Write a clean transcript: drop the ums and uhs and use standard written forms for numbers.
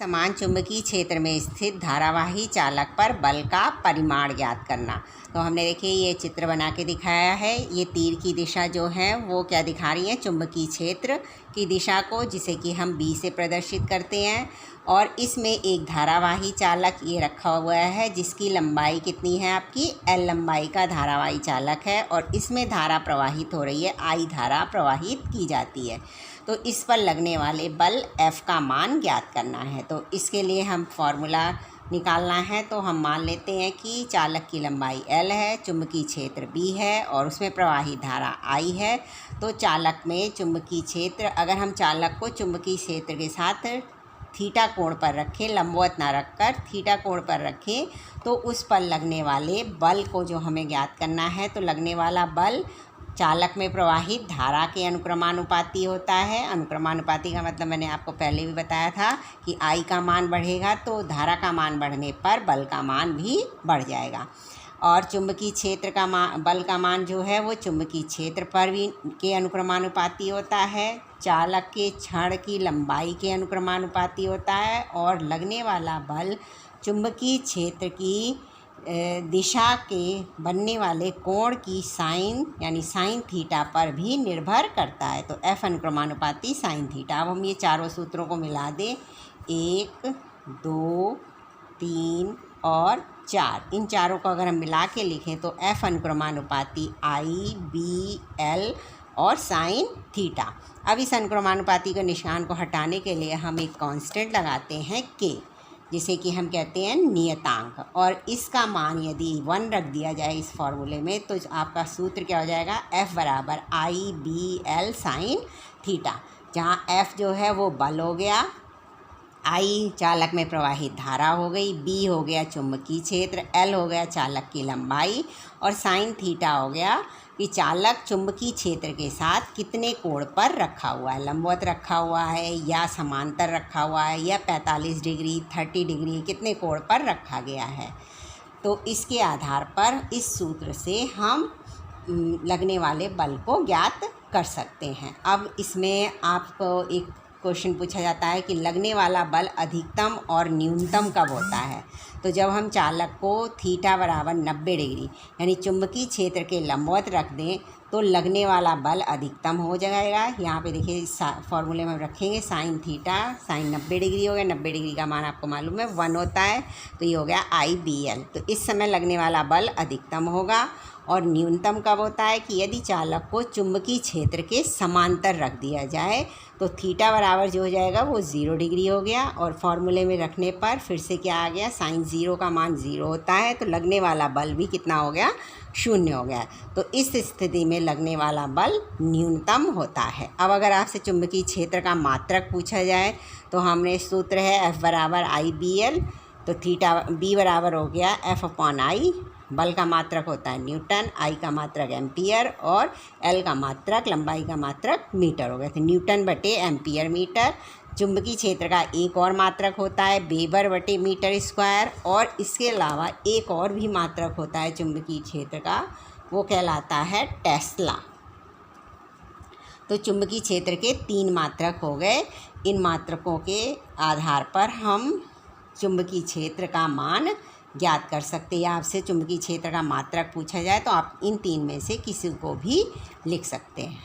समान चुंबकीय क्षेत्र में स्थित धारावाही चालक पर बल का परिमाण ज्ञात करना। तो हमने देखिए ये चित्र बना के दिखाया है। ये तीर की दिशा जो है वो क्या दिखा रही है, चुंबकीय क्षेत्र की दिशा को, जिसे कि हम B से प्रदर्शित करते हैं। और इसमें एक धारावाही चालक ये रखा हुआ है जिसकी लंबाई कितनी है, आपकी L लंबाई का धारावाही चालक है और इसमें धारा प्रवाहित हो रही है, I धारा प्रवाहित की जाती है। तो इस पर लगने वाले बल F का मान ज्ञात करना है। तो इसके लिए हम फॉर्मूला निकालना है। तो हम मान लेते हैं कि चालक की लंबाई L है, चुंबकीय क्षेत्र B है और उसमें प्रवाहित धारा I है। तो चालक में चुंबकीय क्षेत्र, अगर हम चालक को चुंबकीय क्षेत्र के साथ थीटा कोण पर रखें, लंबवत ना रखकर थीटा कोण पर रखें, तो उस पर लगने वाले बल को जो हमें ज्ञात करना है, तो लगने वाला बल चालक में प्रवाहित धारा के अनुक्रमानुपाती होता है। अनुक्रमानुपाती का मतलब मैंने आपको पहले भी बताया था कि I का मान बढ़ेगा तो धारा का मान बढ़ने पर बल का मान भी बढ़ जाएगा। और चुंबकीय क्षेत्र का बल का मान जो है वो चुंबकीय क्षेत्र पर भी के अनुक्रमानुपाती होता है, चालक के छड़ की लंबाई के अनुक्रमानुपाती होता है और लगने वाला बल चुंबकीय क्षेत्र की दिशा के बनने वाले कोण की साइन यानी साइन थीटा पर भी निर्भर करता है। तो F अनुक्रमानुपाती साइन थीटा। अब हम ये चारों सूत्रों को मिला दें, 1, 2, 3 और 4, इन चारों को अगर हम मिला के लिखें तो F अनुक्रमानुपाती I, B, L और साइन थीटा। अब इस अनुक्रमानुपाती के निशान को हटाने के लिए हम एक कांस्टेंट लगाते हैं K, जिसे कि हम कहते हैं नियतांक। और इसका मान यदि 1 रख दिया जाए इस फॉर्मूले में, तो आपका सूत्र क्या हो जाएगा, F बराबर I B L sine theta, जहाँ F जो है वो बल हो गया, I चालक में प्रवाहित धारा हो गई, B हो गया चुंबकीय क्षेत्र, L हो गया चालक की लंबाई और साइन थीटा हो गया कि चालक चुंबकीय क्षेत्र के साथ कितने कोण पर रखा हुआ है, लंबवत रखा हुआ है या समांतर रखा हुआ है या 45 डिग्री 30 डिग्री, कितने कोण पर रखा गया है। तो इसके आधार पर इस सूत्र से हम लगने वाले बल को ज्ञात कर सकते हैं। अब इसमें आपको एक क्वेश्चन पूछा जाता है कि लगने वाला बल अधिकतम और न्यूनतम कब होता है। तो जब हम चालक को थीटा बराबर 90 डिग्री यानी चुंबकीय क्षेत्र के लंबवत रख दें तो लगने वाला बल अधिकतम हो जाएगा। यहाँ पे देखिए फॉर्मूले में हम रखेंगे साइन थीटा, साइन 90 डिग्री हो गया, 90 डिग्री का मान आपको मालूम है 1 होता है, तो ये हो गया IBL। तो इस समय लगने वाला बल अधिकतम होगा। और न्यूनतम कब होता है कि यदि चालक को चुंबकीय क्षेत्र के समांतर रख दिया जाए तो थीटा बराबर जो हो जाएगा वो 0 डिग्री हो गया। और फॉर्मूले में रखने पर फिर से क्या आ गया, साइन 0 का मान 0 होता है, तो लगने वाला बल भी कितना हो गया, 0 हो गया। तो इस स्थिति में लगने वाला बल न्यूनतम होता है। अब अगर आपसे चुंबकीय क्षेत्र का मात्रक पूछा जाए तो हमने सूत्र है F बराबर IBL, तो थीटा B बराबर हो गया F/I, बल का मात्रक होता है न्यूटन, I का मात्रक एम्पियर और L का मात्रक लंबाई का मात्रक मीटर हो गया। तो न्यूटन बटे एम्पियर मीटर। चुंबकीय क्षेत्र का एक और मात्रक होता है वेबर बटे मीटर स्क्वायर, और इसके अलावा एक और भी मात्रक होता है चुंबकीय क्षेत्र का, वो कहलाता है टेस्ला। तो चुंबकीय क्षेत्र के 3 मात्रक हो गए। इन मात्रकों के आधार पर हम चुंबकीय क्षेत्र का मान ज्ञात कर सकते हैं। या आपसे चुंबकीय क्षेत्र का मात्रक पूछा जाए तो आप इन 3 में से किसी को भी लिख सकते हैं।